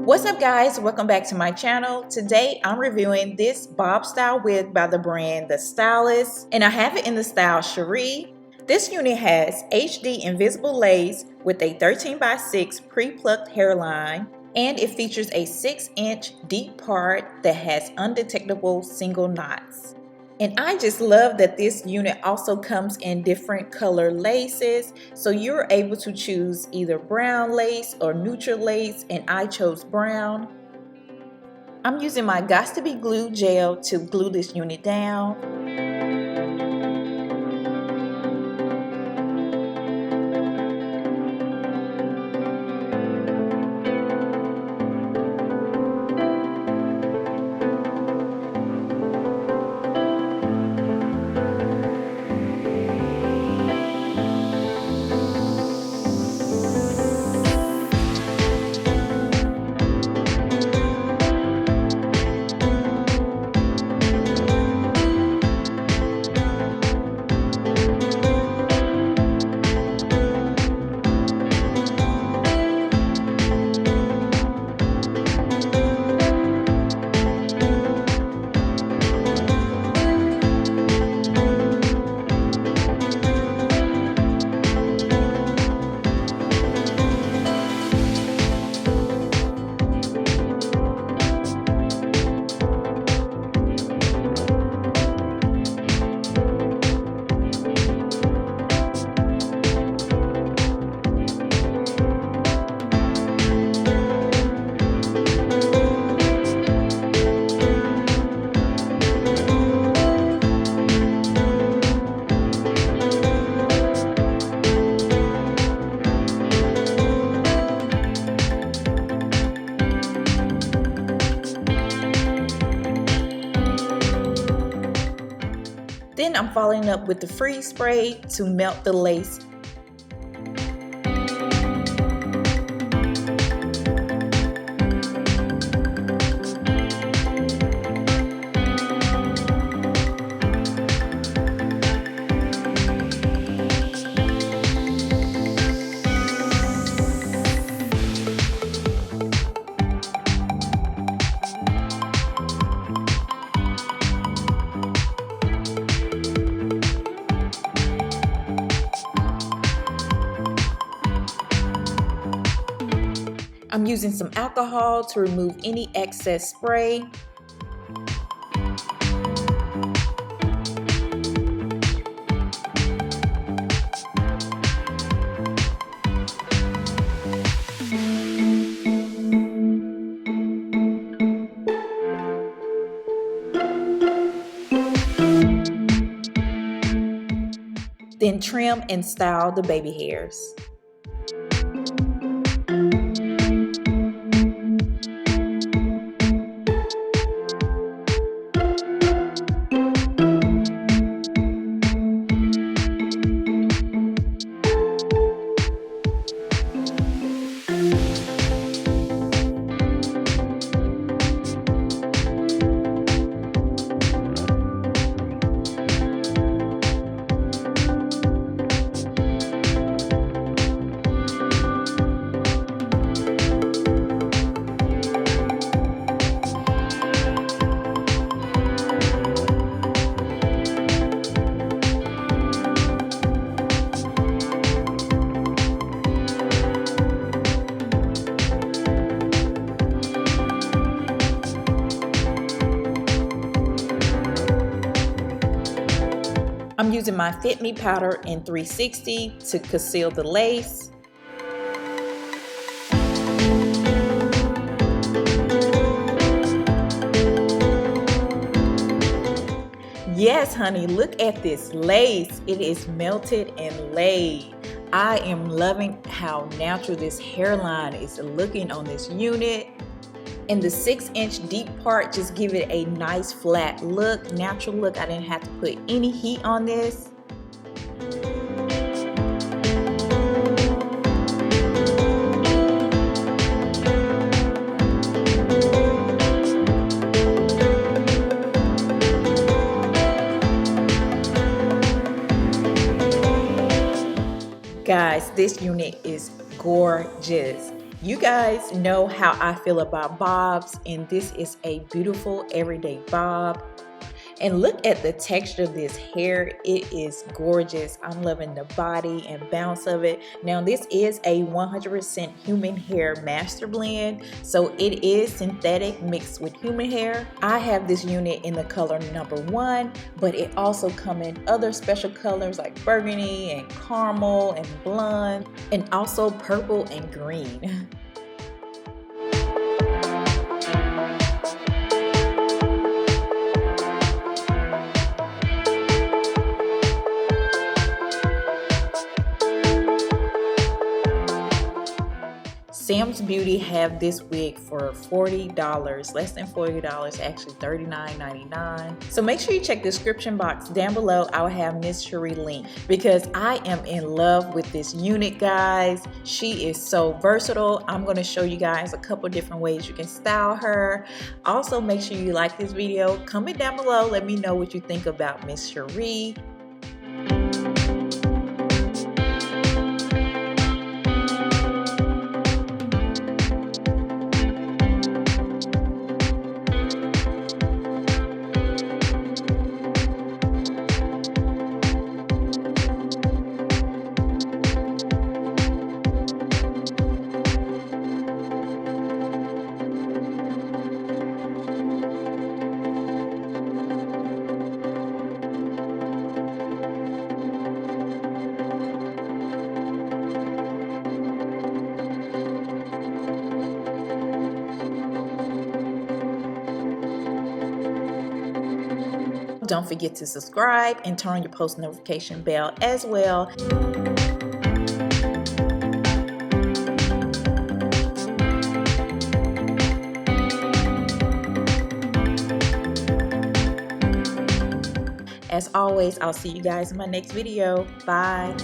What's up guys, welcome back to my channel. Today I'm reviewing this bob style wig by the brand The Stylist, and I have it in the style Sheree. This unit has HD invisible lace with a 13x6 pre-plucked hairline, and it features a 6-inch deep part that has undetectable single knots. And I just love that this unit also comes in different color laces, so you're able to choose either brown lace or neutral lace, and I chose brown. I'm using my Lottabody glue gel to glue this unit down. Then I'm following up with the freeze spray to melt the lace. I'm using some alcohol to remove any excess spray. Then trim and style the baby hairs. I'm using my Fit Me powder in 360 to conceal the lace. Yes, honey, look at this lace. It is melted and laid. I am loving how natural this hairline is looking on this unit. And the 6-inch deep part just give it a nice flat look, natural look. I didn't have to put any heat on this. Guys, this unit is gorgeous. You guys know how I feel about bobs, and this is a beautiful everyday bob. And look at the texture of this hair. It is gorgeous. I'm loving the body and bounce of it. Now this is a 100% human hair master blend, so it is synthetic mixed with human hair. I have this unit in the color number 1, but it also comes in other special colors like burgundy and caramel and blonde, and also purple and green. Sam's Beauty have this wig for $40, less than $40, actually $39.99. So make sure you check the description box down below. I will have Miss Sheree link because I am in love with this unit, guys. She is so versatile. I'm going to show you guys a couple different ways you can style her. Also, make sure you like this video. Comment down below. Let me know what you think about Miss Sheree. Don't forget to subscribe and turn on your post notification bell as well. As always, I'll see you guys in my next video. Bye.